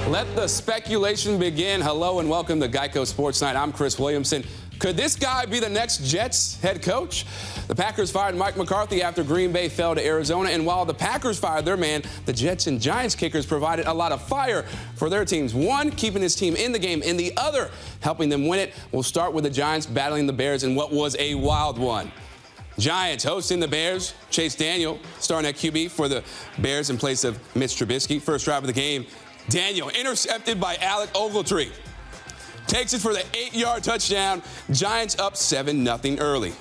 Let the speculation begin. Hello and welcome to Geico Sports Night. I'm Chris Williamson. Could this guy be the next Jets head coach? The Packers fired Mike McCarthy after Green Bay fell to Arizona. And while the Packers fired their man, the Jets and Giants kickers provided a lot of fire for their teams. One, keeping his team in the game, and the other, helping them win it. We'll start with the Giants battling the Bears in what was a wild one. Giants hosting the Bears. Chase Daniel starting at QB for the Bears in place of Mitch Trubisky. First drive of the game, Daniel intercepted by Alec Ogletree. Takes it for the 8-yard touchdown. Giants up 7-0 early.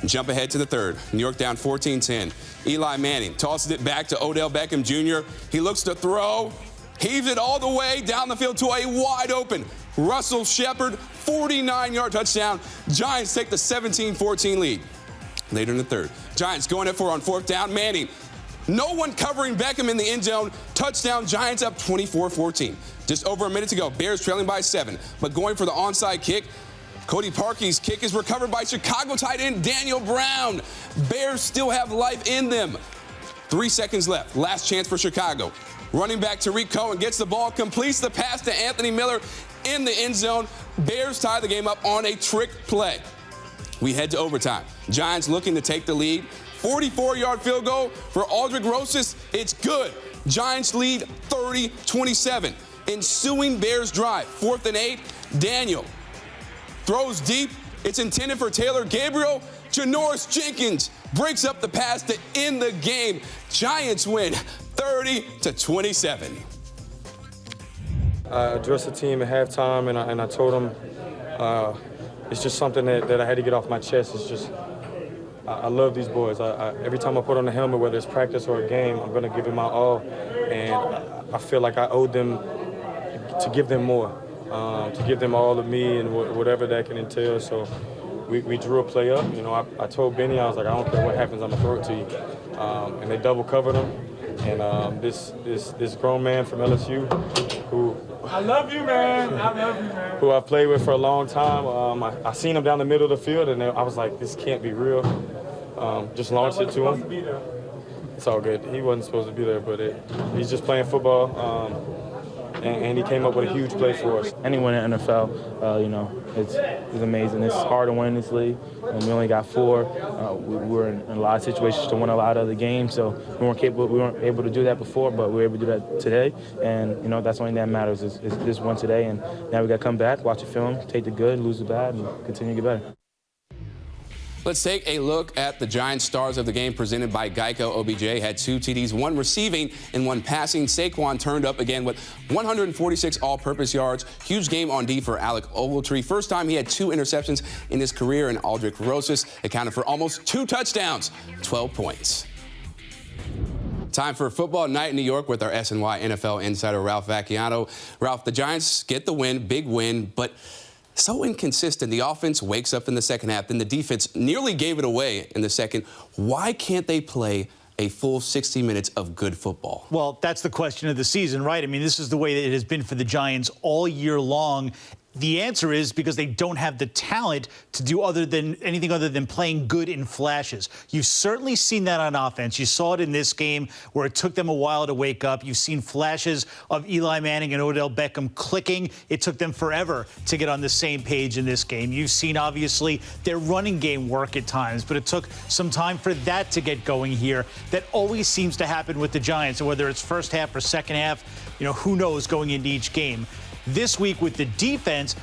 Jump ahead to the third. New York down 14-10. Eli Manning tosses it back to Odell Beckham Jr. He looks to throw. Heaves it all the way down the field to a wide open Russell Shepard. 49-yard touchdown. Giants take the 17-14 lead. Later in the third, Giants going it for on fourth down. Manning. No one covering Beckham in the end zone. Touchdown, Giants up 24-14. Just over a minute to go. Bears trailing by 7. But going for the onside kick. Cody Parkey's kick is recovered by Chicago tight end Daniel Brown. Bears still have life in them. 3 seconds left. Last chance for Chicago. Running back Tariq Cohen gets the ball, completes the pass to Anthony Miller in the end zone. Bears tie the game up on a trick play. We head to overtime. Giants looking to take the lead. 44-yard field goal for Aldrick Rosas. It's good. Giants lead 30-27. Ensuing Bears drive. 4th and 8. Daniel throws deep. It's intended for Taylor Gabriel. Janoris Jenkins breaks up the pass to end the game. Giants win 30-27. I addressed the team at halftime, and I told them it's just something that I had to get off my chest. It's just I love these boys. Every time I put on the helmet, whether it's practice or a game, I'm going to give it my all. And I feel like I owed them to give them more, to give them all of me and whatever that can entail. So we drew a play up. You know, I told Benny, I was like, I don't care what happens, I'm going to throw it to you. And they double covered him. And this grown man from LSU who I love you, man. I love you, man. Who I've played with for a long time. I seen him down the middle of the field, and I was like, this can't be real. Just launched it to him. It's all good. He wasn't supposed to be there, but he's just playing football. And he came up with a huge play for us. Anyone in the NFL, you know, it's amazing. It's hard to win this league, and we only got 4. We were in a lot of situations to win a lot of the games, so we weren't able to do that before, but we were able to do that today. And you know, that's the only thing that matters is this one today. And now we got to come back, watch the film, take the good, lose the bad, and continue to get better. Let's take a look at the Giants stars of the game presented by Geico. OBJ had 2 TDs, 1 receiving and 1 passing. Saquon turned up again with 146 all-purpose yards. Huge game on D for Alec Ogletree. First time he had 2 interceptions in his career, and Aldrick Rosas accounted for almost 2 touchdowns, 12 points. Time for football night in New York with our SNY NFL insider Ralph Vacchiano. Ralph, the Giants get the win, big win, but so inconsistent. The offense wakes up in the second half, then the defense nearly gave it away in the second. Why can't they play a full 60 minutes of good football? Well, that's the question of the season, right? I mean, this is the way that it has been for the Giants all year long. The answer is because they don't have the talent to do anything other than playing good in flashes. You've certainly seen that on offense. You saw it in this game where it took them a while to wake up. You've seen flashes of Eli Manning and Odell Beckham clicking. It took them forever to get on the same page in this game. You've seen, obviously, their running game work at times, but it took some time for that to get going here. That always seems to happen with the Giants, and whether it's first half or second half, you know, who knows going into each game. This week with the defense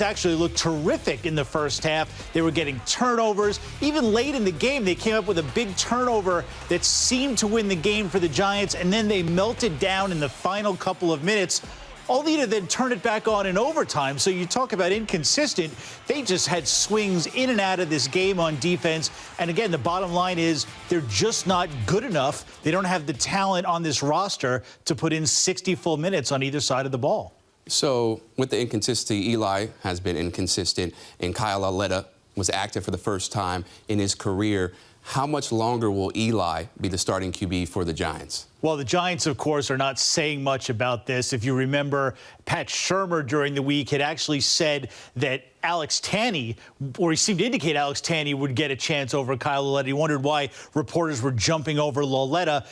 actually looked terrific in the first half. They were getting turnovers. Even late in the game, they came up with a big turnover that seemed to win the game for the Giants, and then they melted down in the final couple of minutes, only to then turn it back on in overtime. So you talk about inconsistent. They just had swings in and out of this game on defense. And again, the bottom line is they're just not good enough. They don't have the talent on this roster to put in 60 full minutes on either side of the ball. So with the inconsistency, Eli has been inconsistent, and Kyle Lauletta was active for the first time in his career. How much longer will Eli be the starting QB for the Giants? Well, the Giants, of course, are not saying much about this. If you remember, Pat Shurmur during the week had actually said that Alex Tanney, or he seemed to indicate Alex Tanney would get a chance over Kyle Lauletta. He wondered why reporters were jumping over Lauletta.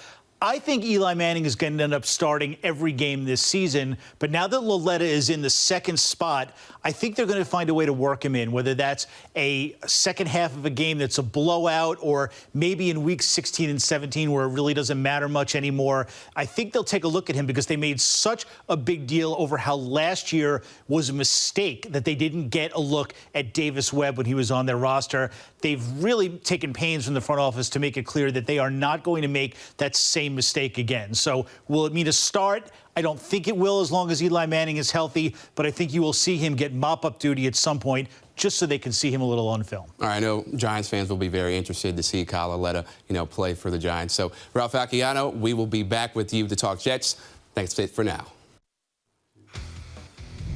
I think Eli Manning is going to end up starting every game this season. But now that Lauletta is in the second spot, I think they're going to find a way to work him in, whether that's a second half of a game that's a blowout or maybe in weeks 16 and 17 where it really doesn't matter much anymore. I think they'll take a look at him because they made such a big deal over how last year was a mistake that they didn't get a look at Davis Webb when he was on their roster. They've really taken pains from the front office to make it clear that they are not going to make that same mistake again. So will it mean a start? I don't think it will as long as Eli Manning is healthy, but I think you will see him get mop-up duty at some point just so they can see him a little on film. All right, I know Giants fans will be very interested to see Kyle Lauletta, play for the Giants. So, Ralph Acciano, we will be back with you to talk Jets. Thanks for now.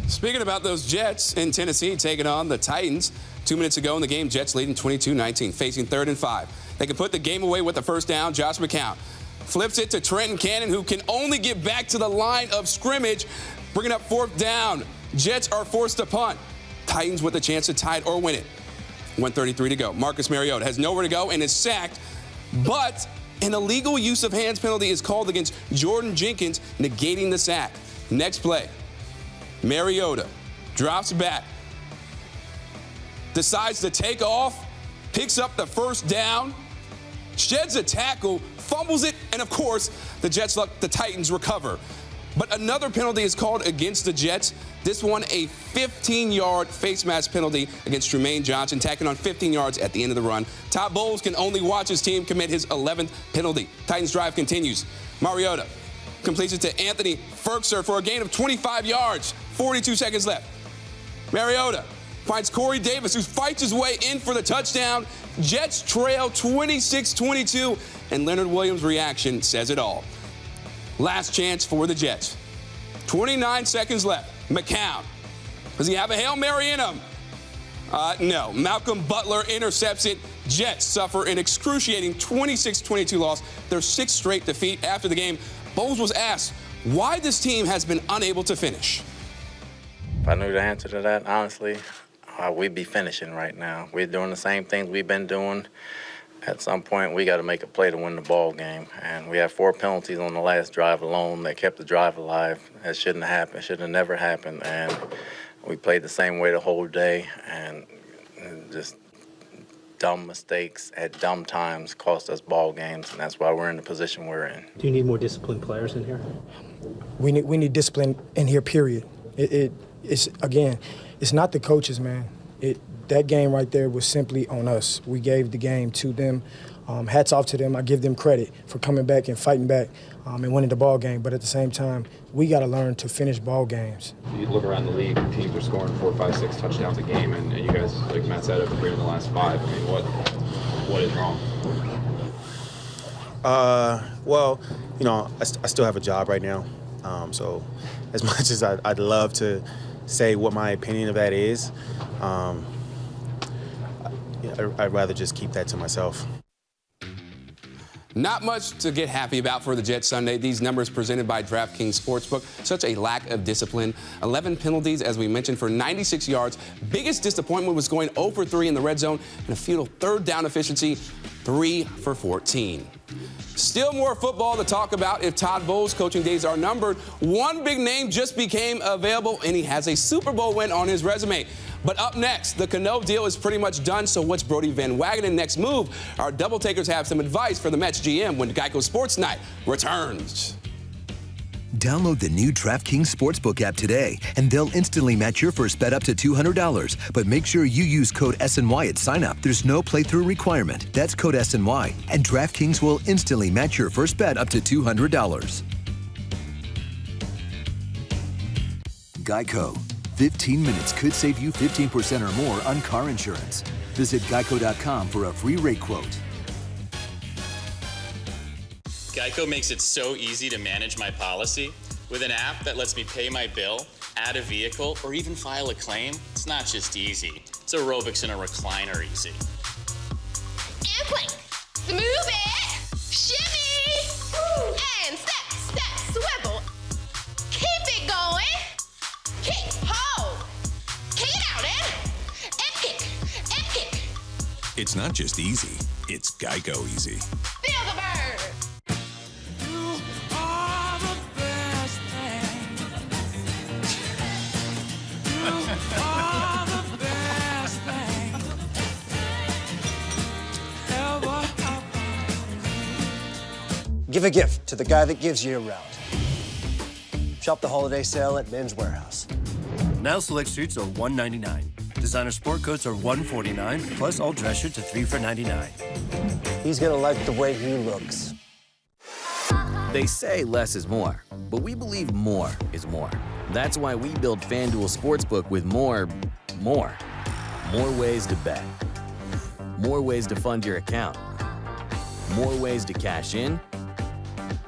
Speaking about those Jets in Tennessee taking on the Titans, 2 minutes ago in the game, Jets leading 22-19, facing 3rd and 5. They can put the game away with the first down. Josh McCown flips it to Trenton Cannon, who can only get back to the line of scrimmage, bringing up 4th down. Jets are forced to punt. Titans with a chance to tie it or win it. 1:33 to go. Marcus Mariota has nowhere to go and is sacked, but an illegal use of hands penalty is called against Jordan Jenkins, negating the sack. Next play, Mariota drops back, decides to take off, picks up the first down, sheds a tackle, fumbles it, and of course, the Titans recover. But another penalty is called against the Jets. This one, a 15-yard face mask penalty against Trumaine Johnson, tacking on 15 yards at the end of the run. Todd Bowles can only watch his team commit his 11th penalty. Titans drive continues. Mariota completes it to Anthony Ferkser for a gain of 25 yards. 42 seconds left. Mariota finds Corey Davis, who fights his way in for the touchdown. Jets trail 26-22, and Leonard Williams' reaction says it all. Last chance for the Jets. 29 seconds left. McCown. Does he have a Hail Mary in him? No. Malcolm Butler intercepts it. Jets suffer an excruciating 26-22 loss, their 6th straight defeat. After the game, Bowles was asked why this team has been unable to finish. If I knew the answer to that, honestly, we'd be finishing right now. We're doing the same things we've been doing. At some point, we got to make a play to win the ball game. And we have 4 penalties on the last drive alone that kept the drive alive. That shouldn't have happened, should have never happened. And we played the same way the whole day. And just dumb mistakes at dumb times cost us ball games. And that's why we're in the position we're in. Do you need more disciplined players in here? We need discipline in here, period. It's not the coaches, man. That game right there was simply on us. We gave the game to them. Hats off to them. I give them credit for coming back and fighting back and winning the ball game. But at the same time, we got to learn to finish ball games. You look around the league, teams are scoring 4, 5, 6 touchdowns a game, and you guys, like Matt said, have been in the last 5. I mean, what is wrong? Well, I still have a job right now. So as much as I'd love to say what my opinion of that is, I'd rather just keep that to myself. Not much to get happy about for the Jets Sunday. These numbers presented by DraftKings Sportsbook. Such a lack of discipline. 11 penalties, as we mentioned, for 96 yards. Biggest disappointment was going 0 for 3 in the red zone and a futile 3rd down efficiency, 3 for 14. Still more football to talk about if Todd Bowles' coaching days are numbered. One big name just became available, and he has a Super Bowl win on his resume. But up next, the Cano deal is pretty much done, so what's Brody Van Wagenen's next move? Our double takers have some advice for the Mets GM when Geico Sports Night returns. Download the new DraftKings Sportsbook app today, and they'll instantly match your first bet up to $200. But make sure you use code SNY at sign-up. There's no playthrough requirement. That's code SNY, and DraftKings will instantly match your first bet up to $200. Geico. 15 minutes could save you 15% or more on car insurance. Visit geico.com for a free rate quote. Geico makes it so easy to manage my policy. With an app that lets me pay my bill, add a vehicle, or even file a claim, it's not just easy. It's aerobics in a recliner easy. And plank. Move it. Shimmy. And step, swivel. Keep it going. Kick, hold. Kick it out, and kick. It's not just easy, it's Geico easy. Feel the bird. Give a gift to the guy that gives you a route. Shop the holiday sale at Men's Warehouse. Now select suits are $199. Designer sport coats are $149, plus all dress shirts are $3 for $99. He's gonna like the way he looks. They say less is more, but we believe more is more. That's why we built FanDuel Sportsbook with more ways to bet, more ways to fund your account, more ways to cash in,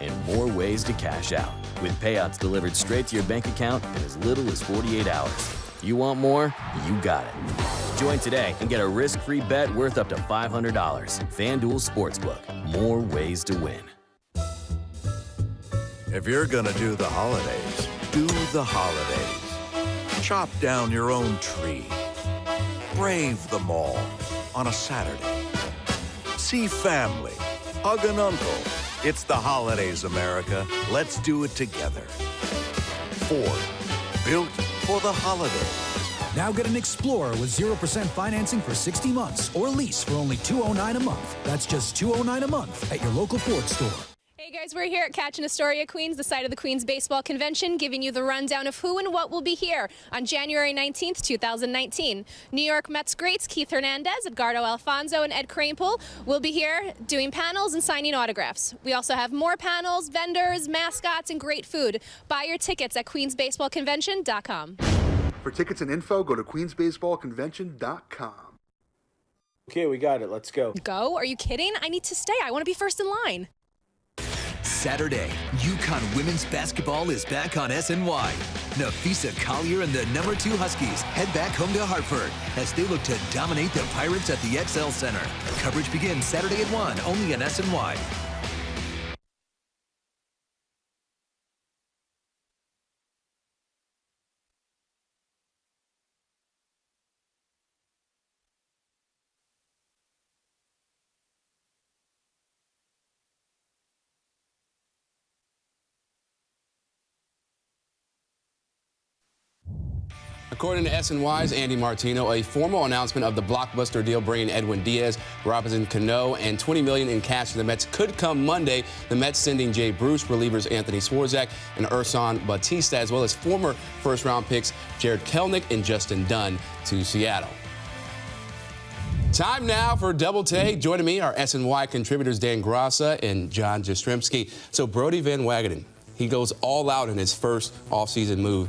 and more ways to cash out, with payouts delivered straight to your bank account in as little as 48 hours. You want more? You got it. Join today and get a risk-free bet worth up to $500. FanDuel Sportsbook. More ways to win. If you're gonna do the holidays, do the holidays. Chop down your own tree. Brave the mall on a Saturday. See family. Hug an uncle. It's the holidays, America. Let's do it together. Ford. Built for the holidays. Now get an Explorer with 0% financing for 60 months or lease for only $209 a month. That's just $209 a month at your local Ford store. Hey guys, we're here at Catch in Astoria, Queens, the site of the Queens Baseball Convention, giving you the rundown of who and what will be here on January 19th, 2019. New York Mets greats Keith Hernandez, Edgardo Alfonso, and Ed Kranepool will be here doing panels and signing autographs. We also have more panels, vendors, mascots, and great food. Buy your tickets at queensbaseballconvention.com. For tickets and info, go to queensbaseballconvention.com. Okay, we got it. Let's go. Go? Are you kidding? I need to stay. I want to be first in line. Saturday, UConn women's basketball is back on SNY. Nafisa Collier and the #2 Huskies head back home to Hartford as they look to dominate the Pirates at the XL Center. Coverage begins Saturday at 1, only on SNY. According to SNY's Andy Martino, a formal announcement of the blockbuster deal bringing Edwin Diaz, Robinson Cano, and $20 million in cash to the Mets could come Monday. The Mets sending Jay Bruce, relievers Anthony Swarzak, and Ursan Batista, as well as former first-round picks Jared Kelnick and Justin Dunn to Seattle. Time now for Double Take. Joining me are SNY contributors Dan Grassa and John Jastrzemski. So Brody Van Wagenen, he goes all out in his first offseason move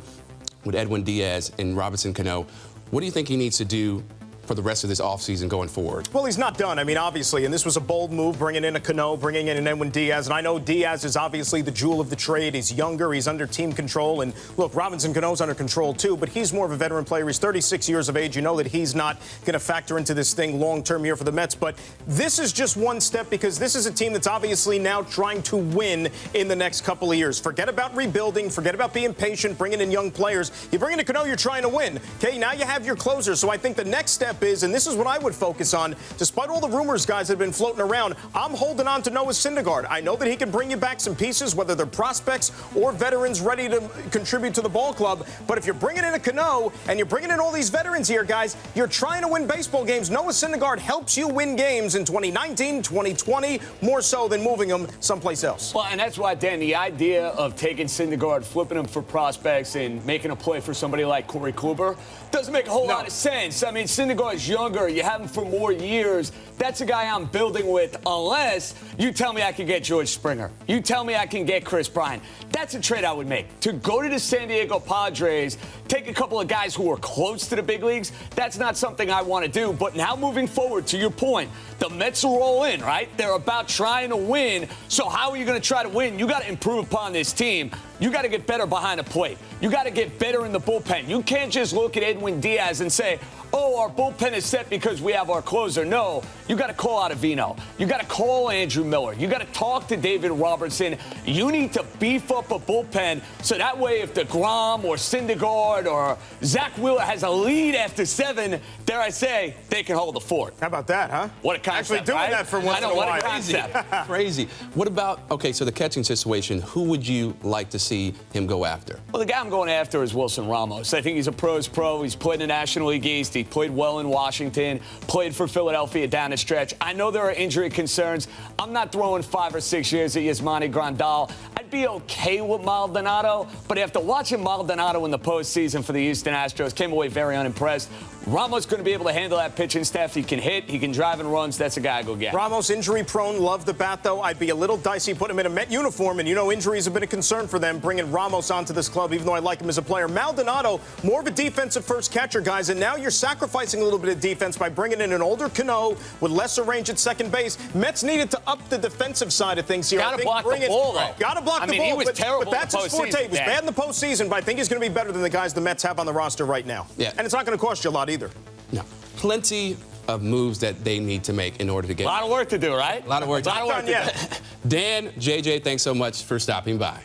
with Edwin Diaz and Robinson Cano. What do you think he needs to do for the rest of this offseason going forward? Well, he's not done. I mean, obviously, and this was a bold move, bringing in a Cano, bringing in an Edwin Diaz. And I know Diaz is obviously the jewel of the trade. He's younger. He's under team control. And look, Robinson Cano's under control, too. But he's more of a veteran player. He's 36 years of age. You know that he's not going to factor into this thing long-term here for the Mets. But this is just one step because this is a team that's obviously now trying to win in the next couple of years. Forget about rebuilding. Forget about being patient, bringing in young players. You bring in a Cano, you're trying to win. Okay, now you have your closer. So I think the next step is, and this is what I would focus on, despite all the rumors, guys, that have been floating around, I'm holding on to Noah Syndergaard. I know that he can bring you back some pieces, whether they're prospects or veterans ready to contribute to the ball club. But if you're bringing in a Cano and you're bringing in all these veterans here, guys, you're trying to win baseball games. Noah Syndergaard helps you win games in 2019, 2020, more so than moving them someplace else. Well, and that's why, Dan, the idea of taking Syndergaard, flipping him for prospects, and making a play for somebody like Corey Kluber doesn't make a whole lot of sense. I mean, Syndergaard's younger. You have him for more years. That's a guy I'm building with, unless you tell me I can get George Springer. You tell me I can get Chris Bryant. That's a trade I would make. To go to the San Diego Padres, take a couple of guys who are close to the big leagues, that's not something I want to do. But now moving forward, to your point, the Mets are all in, right? They're about trying to win. So how are you going to try to win? You got to improve upon this team. You got to get better behind the plate. You got to get better in the bullpen. You can't just look at Edwin Diaz and say, oh, our bullpen is set because we have our closer. No, you got to call Ottavino. You got to call Andrew Miller. You got to talk to David Robertson. You need to beef up a bullpen so that way if DeGrom or Syndergaard or Zach Wheeler has a lead after 7, dare I say, they can hold the fort. How about that, huh? What a concept, Actually doing right? that for once in a while. What a concept. Crazy. What about, okay, so the catching situation, who would you like to see him go after? Well, the guy I'm going after is Wilson Ramos. I think he's a pro's pro. He's played in the National League East. He played well in Washington, played for Philadelphia down the stretch. I know there are injury concerns. I'm not throwing 5 or 6 years at Yasmani Grandal. I'd be okay with Maldonado, but after watching Maldonado in the postseason for the Houston Astros, came away very unimpressed. Ramos going to be able to handle that pitching staff. He can hit, he can drive and runs. That's a guy I go get. Ramos injury prone, love the bat though. I'd be a little dicey putting him in a Met uniform, and you know injuries have been a concern for them bringing Ramos onto this club, even though I like him as a player. Maldonado, more of a defensive first catcher, guys, and now you're sacrificing a little bit of defense by bringing in an older Cano with lesser range at second base. Mets needed to up the defensive side of things here. Got to block the ball, though. Got to block the ball. He was terrible but that's in the his forte. He was bad in the postseason, but I think he's going to be better than the guys the Mets have on the roster right now. Yeah. And it's not going to cost you a lot either. No. Plenty of moves that they need to make in order to get. A lot of work to do, right? A lot of work. Not done yet. Dan, JJ, thanks so much for stopping by.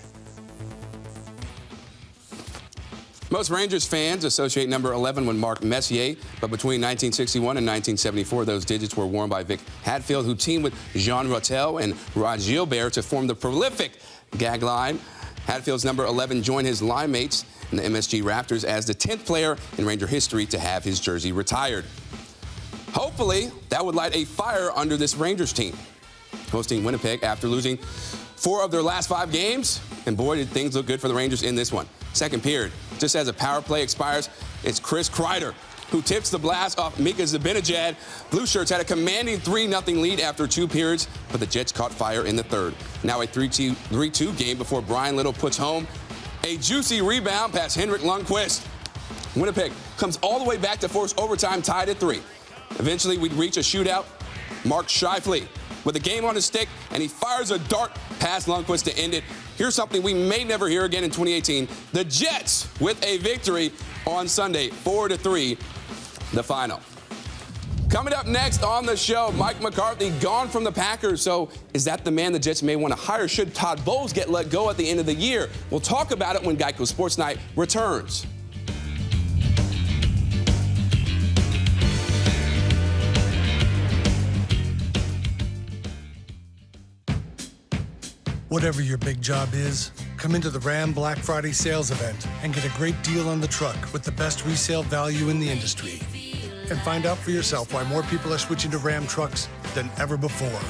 Most Rangers fans associate number 11 with Mark Messier, but between 1961 and 1974, those digits were worn by Vic Hadfield, who teamed with Jean Rotel and Rod Gilbert to form the prolific gag line. Hadfield's number 11 joined his line mates in the MSG Raptors as the 10th player in Ranger history to have his jersey retired. Hopefully, that would light a fire under this Rangers team. Hosting Winnipeg after losing 4 of their last 5 games, and boy, did things look good for the Rangers in this one. Second period, just as a power play expires, it's Chris Kreider who tips the blast off Mika Zibanejad. Blue Shirts had a commanding 3-0 lead after 2 periods, but the Jets caught fire in the third. Now a 3-2 game before Brian Little puts home a juicy rebound past Henrik Lundqvist. Winnipeg comes all the way back to force overtime, tied at 3. Eventually, we'd reach a shootout. Mark Scheifele with a game on his stick, and he fires a dart past Lundqvist to end it. Here's something we may never hear again in 2018. The Jets with a victory on Sunday, 4-3, the final. Coming up next on the show, Mike McCarthy gone from the Packers. So is that the man the Jets may want to hire? Should Todd Bowles get let go at the end of the year? We'll talk about it when Geico Sports Night returns. Whatever your big job is, come into the Ram Black Friday sales event and get a great deal on the truck with the best resale value in the industry. And find out for yourself why more people are switching to Ram trucks than ever before.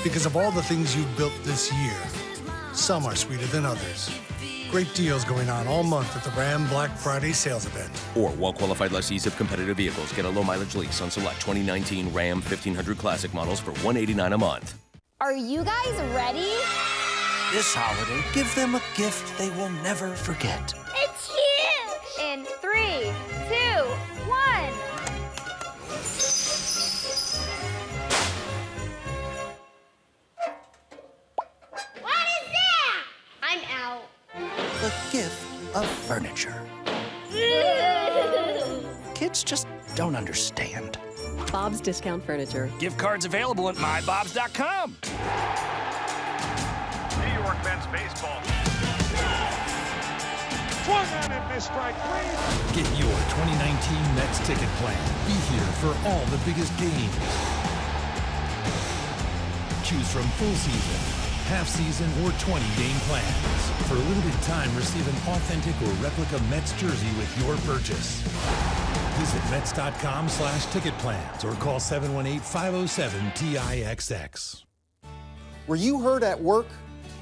Because of all the things you've built this year, some are sweeter than others. Great deals going on all month at the Ram Black Friday sales event. Or well-qualified lessees of competitive vehicles get a low-mileage lease on select 2019 Ram 1500 Classic models for $189 a month. Are you guys ready? This holiday, give them a gift they will never forget. It's here! In 3, 2, 1. What is that? I'm out. The gift of furniture. Kids just don't understand. Bob's Discount Furniture. Gift cards available at mybobs.com. New York men's baseball. Swung on and missed strike 3. Get your 2019 Mets ticket plan. Be here for all the biggest games. Choose from full season, half season, or 20-game plans. For a limited time, receive an authentic or replica Mets jersey with your purchase. Visit Mets.com/ticket plans or call 718-507-TIXX. Were you hurt at work?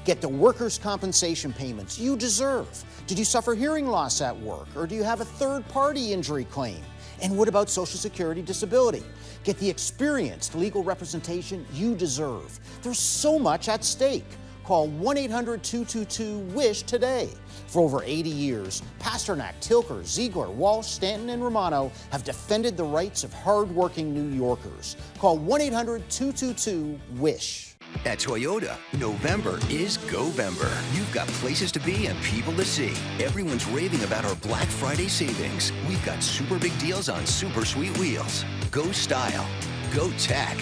Get the workers' compensation payments you deserve. Did you suffer hearing loss at work, or do you have a third-party injury claim? And what about Social Security disability? Get the experienced legal representation you deserve. There's so much at stake. Call 1-800-222-WISH today. For over 80 years, Pasternak, Tilker, Ziegler, Walsh, Stanton, and Romano have defended the rights of hard-working New Yorkers. Call 1-800-222-WISH. At Toyota, November is Go-Vember. You've got places to be and people to see. Everyone's raving about our Black Friday savings. We've got super big deals on super sweet wheels. Go style. Go tech.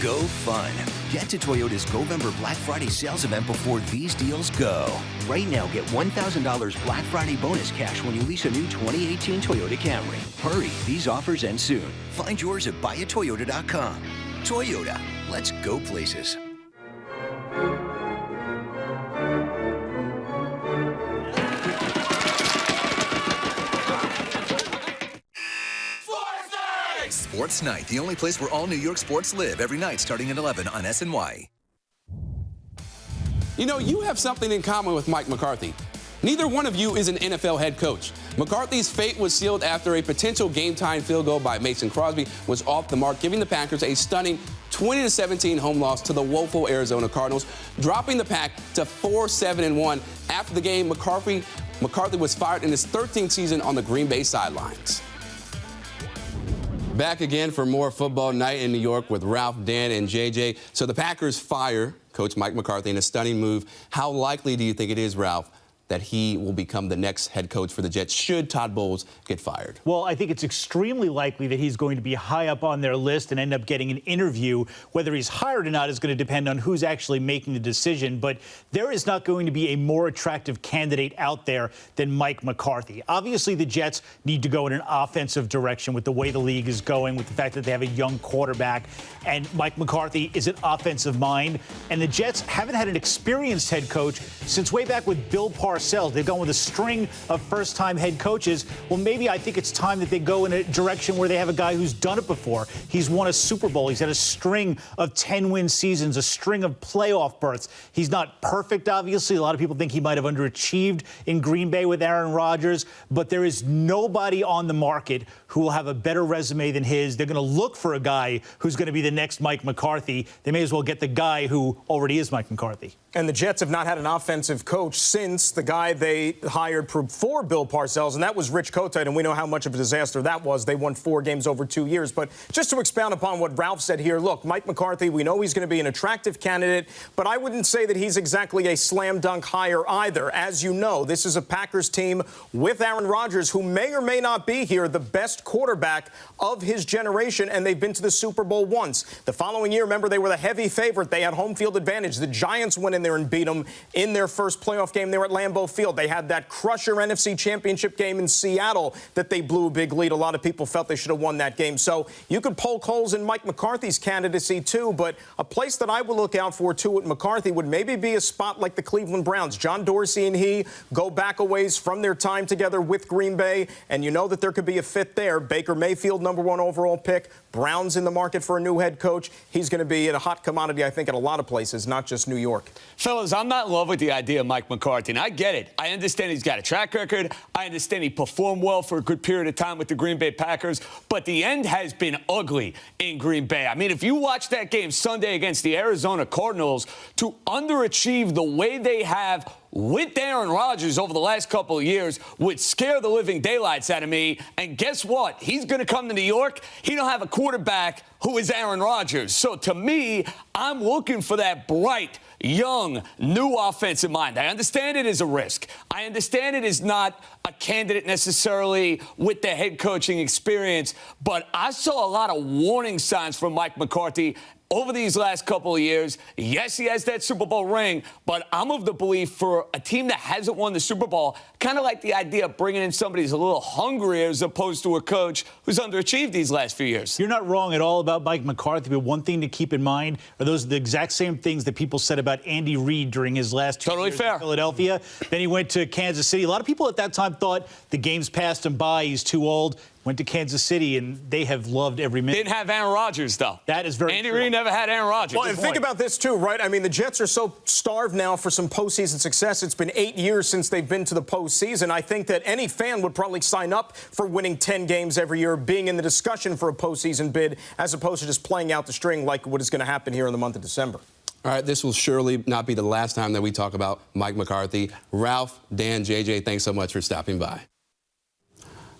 Go fun. Get to Toyota's Go-Vember Black Friday sales event before these deals go. Right now, get $1,000 Black Friday bonus cash when you lease a new 2018 Toyota Camry. Hurry, these offers end soon. Find yours at buyatoyota.com. Toyota, let's go places. SportsNite, the only place where all New York sports live, every night starting at 11 on SNY. You know, you have something in common with Mike McCarthy. Neither one of you is an NFL head coach. McCarthy's fate was sealed after a potential game-tying field goal by Mason Crosby was off the mark, giving the Packers a stunning 20-17 home loss to the woeful Arizona Cardinals, dropping the Pack to 4-7-1. After the game, McCarthy was fired in his 13th season on the Green Bay sidelines. Back again for more football night in New York with Ralph, Dan, and JJ. So the Packers fire Coach Mike McCarthy in a stunning move. How likely do you think it is, Ralph, that he will become the next head coach for the Jets should Todd Bowles get fired? Well, I think it's extremely likely that he's going to be high up on their list and end up getting an interview. Whether he's hired or not is going to depend on who's actually making the decision. But there is not going to be a more attractive candidate out there than Mike McCarthy. Obviously, the Jets need to go in an offensive direction with the way the league is going, with the fact that they have a young quarterback. And Mike McCarthy is an offensive mind. And the Jets haven't had an experienced head coach since way back with Bill Parcells. They've gone with a string of first-time head coaches. Well, maybe I think it's time that they go in a direction where they have a guy who's done it before. He's won a Super Bowl. He's had a string of 10-win seasons, a string of playoff berths. He's not perfect, obviously. A lot of people think he might have underachieved in Green Bay with Aaron Rodgers, but there is nobody on the market who will have a better resume than his. They're going to look for a guy who's going to be the next Mike McCarthy. They may as well get the guy who already is Mike McCarthy. And the Jets have not had an offensive coach since the guy they hired before Bill Parcells, and that was Rich Kotite, and we know how much of a disaster that was. They won 4 games over 2 years. But just to expound upon what Ralph said here, look, Mike McCarthy, we know he's going to be an attractive candidate, but I wouldn't say that he's exactly a slam dunk hire either. As you know, this is a Packers team with Aaron Rodgers, who may or may not be here, the best quarterback of his generation, and they've been to the Super Bowl once. The following year, remember, they were the heavy favorite. They had home field advantage. The Giants went in there and beat them in their first playoff game. They were at Lambeau Field. They had that crusher NFC Championship game in Seattle that they blew a big lead. A lot of people felt they should have won that game. So you could poke holes in Mike McCarthy's candidacy, too, but a place that I would look out for, too, with McCarthy would maybe be a spot like the Cleveland Browns. John Dorsey and he go back a ways from their time together with Green Bay, and you know that there could be a fit there. Baker Mayfield, #1 overall pick. Browns in the market for a new head coach. He's going to be a hot commodity, I think, at a lot of places, not just New York. Fellas, I'm not in love with the idea of Mike McCarthy, and I get it. I understand he's got a track record. I understand he performed well for a good period of time with the Green Bay Packers, but the end has been ugly in Green Bay. I mean, if you watch that game Sunday against the Arizona Cardinals, to underachieve the way they have with Aaron Rodgers over the last couple of years would scare the living daylights out of me. And guess what? He's going to come to New York. He don't have a quarterback who is Aaron Rodgers. So to me, I'm looking for that bright, young, new offensive mind. I understand it is a risk. I understand it is not a candidate necessarily with the head coaching experience, but I saw a lot of warning signs from Mike McCarthy over these last couple of years. Yes, he has that Super Bowl ring, but I'm of the belief for a team that hasn't won the Super Bowl, kind of like the idea of bringing in somebody who's a little hungrier as opposed to a coach who's underachieved these last few years. You're not wrong at all about Mike McCarthy, but one thing to keep in mind are those the exact same things that people said about Andy Reid during his last 2 years in Philadelphia. Then he went to Kansas City. A lot of people at that time thought the game's passed him by, he's too old. Went to Kansas City, and they have loved every minute. Didn't have Aaron Rodgers, though. That is very Andy true. Reid never had Aaron Rodgers. Well, and think about this, too, right? I mean, the Jets are so starved now for some postseason success. It's been 8 years since they've been to the postseason. I think that any fan would probably sign up for winning 10 games every year, being in the discussion for a postseason bid, as opposed to just playing out the string like what is going to happen here in the month of December. All right, this will surely not be the last time that we talk about Mike McCarthy. Ralph, Dan, JJ, thanks so much for stopping by.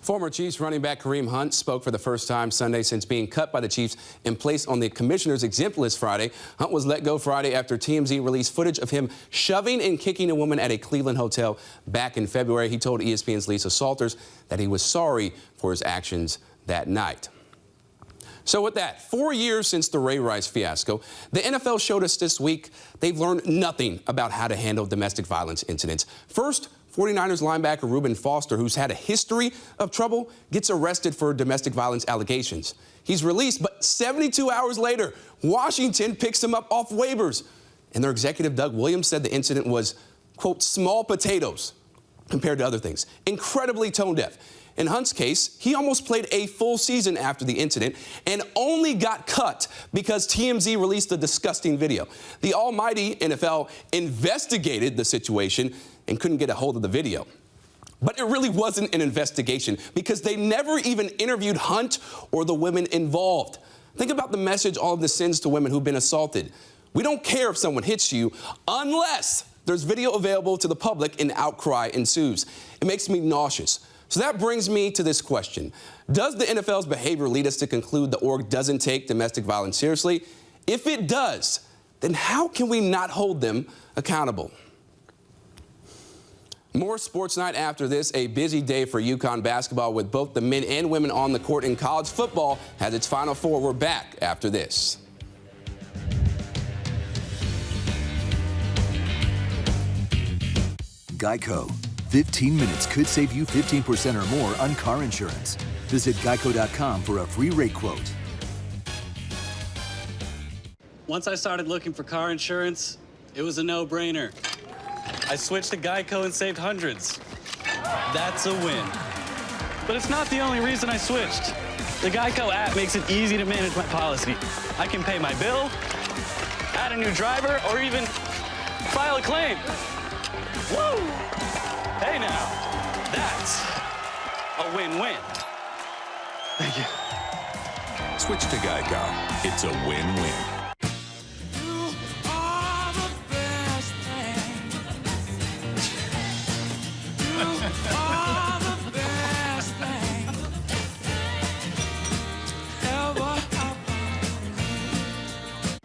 Former Chiefs running back Kareem Hunt spoke for the first time Sunday since being cut by the Chiefs and placed on the commissioner's exempt list Friday. Hunt was let go Friday after TMZ released footage of him shoving and kicking a woman at a Cleveland hotel back in February. He told ESPN's Lisa Salters that he was sorry for his actions that night. So with that, 4 years since the Ray Rice fiasco, the NFL showed us this week they've learned nothing about how to handle domestic violence incidents. First, 49ers linebacker Reuben Foster, who's had a history of trouble, gets arrested for domestic violence allegations. He's released, but 72 hours later, Washington picks him up off waivers. And their executive, Doug Williams, said the incident was, quote, small potatoes compared to other things. Incredibly tone deaf. In Hunt's case, he almost played a full season after the incident and only got cut because TMZ released a disgusting video. The almighty NFL investigated the situation and couldn't get a hold of the video. But it really wasn't an investigation because they never even interviewed Hunt or the women involved. Think about the message all of this sends to women who've been assaulted. We don't care if someone hits you unless there's video available to the public and outcry ensues. It makes me nauseous. So that brings me to this question. Does the NFL's behavior lead us to conclude the org doesn't take domestic violence seriously? If it does, then how can we not hold them accountable? More Sports Night after this. A busy day for UConn basketball with both the men and women on the court, and college football has its Final Four. We're back after this. Geico. 15 minutes could save you 15% or more on car insurance. Visit geico.com for a free rate quote. Once I started looking for car insurance, it was a no-brainer. I switched to Geico and saved hundreds. That's a win. But it's not the only reason I switched. The Geico app makes it easy to manage my policy. I can pay my bill, add a new driver, or even file a claim. Woo! Hey now, that's a win-win. Thank you. Switch to Geico. It's a win-win.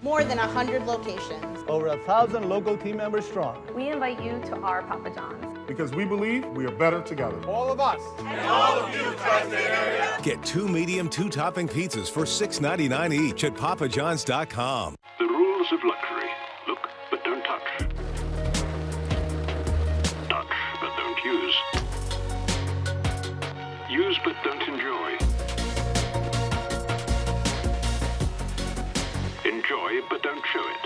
More than 100 locations. Over 1,000 local team members strong. We invite you to our Papa John's. Because we believe we are better together. All of us. And all of you, tri-state area. Get 2 medium, 2-topping pizzas for $6.99 each at papajohns.com. The rules of luxury. Look, but don't touch. Touch, but don't use. Use, but don't enjoy. Enjoy, but don't show it.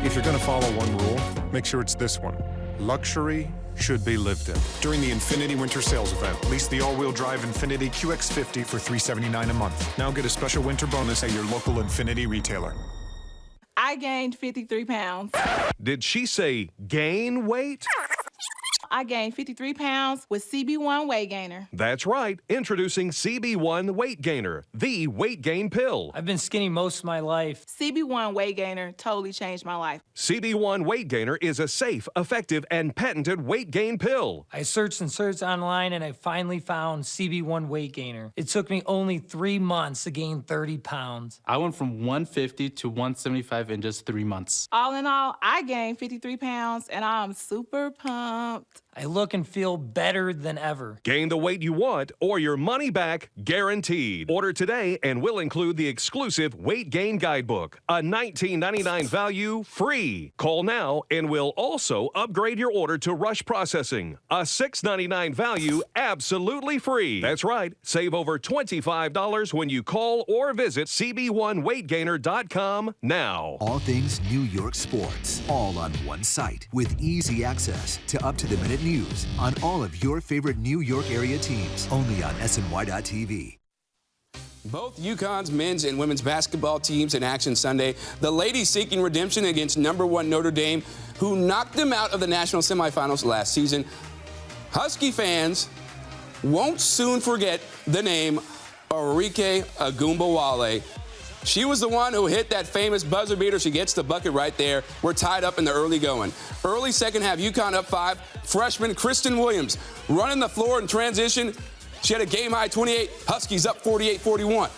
If you're going to follow one rule, make sure it's this one. Luxury should be lived in. During the Infiniti Winter Sales Event, lease the all-wheel drive Infiniti QX50 for $379 a month. Now get a special winter bonus at your local Infiniti retailer. I gained 53 pounds. Did she say gain weight? I gained 53 pounds with CB1 Weight Gainer. That's right. Introducing CB1 Weight Gainer, the weight gain pill. I've been skinny most of my life. CB1 Weight Gainer totally changed my life. CB1 Weight Gainer is a safe, effective, and patented weight gain pill. I searched and searched online, and I finally found CB1 Weight Gainer. It took me only 3 months to gain 30 pounds. I went from 150 to 175 in just 3 months. All in all, I gained 53 pounds, and I'm super pumped. I look and feel better than ever. Gain the weight you want or your money back guaranteed. Order today and we'll include the exclusive Weight Gain Guidebook, a $19.99 value free. Call now and we'll also upgrade your order to rush processing, a $6.99 value absolutely free. That's right. Save over $25 when you call or visit CB1WeightGainer.com now. All things New York sports, all on one site with easy access to up-to-the-minute news on all of your favorite New York area teams, only on SNY.TV. Both UConn's men's and women's basketball teams in action Sunday. The ladies seeking redemption against #1 Notre Dame, who knocked them out of the national semifinals last season. Husky fans won't soon forget the name Arike Ogunbowale. She was the one who hit that famous buzzer beater. She gets the bucket right there. We're tied up in the early going. Early second half, UConn up 5. Freshman Kristen Williams running the floor in transition. She had a game-high 28. Huskies up 48-41.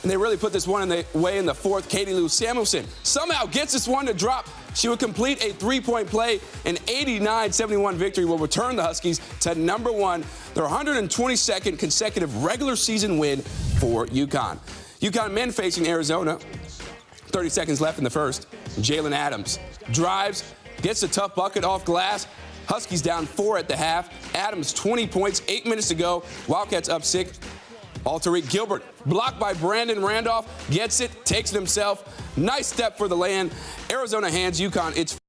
And they really put this one away in the fourth. Katie Lou Samuelson somehow gets this one to drop. She would complete a three-point play. An 89-71 victory will return the Huskies to #1, their 122nd consecutive regular season win for UConn. UConn men facing Arizona. 30 seconds left in the first. Jalen Adams drives, gets a tough bucket off glass. Huskies down 4 at the half. Adams 20 points, 8 minutes to go. Wildcats up 6. Tariq Gilbert blocked by Brandon Randolph. Gets it, takes it himself. Nice step for the land. Arizona hands UConn its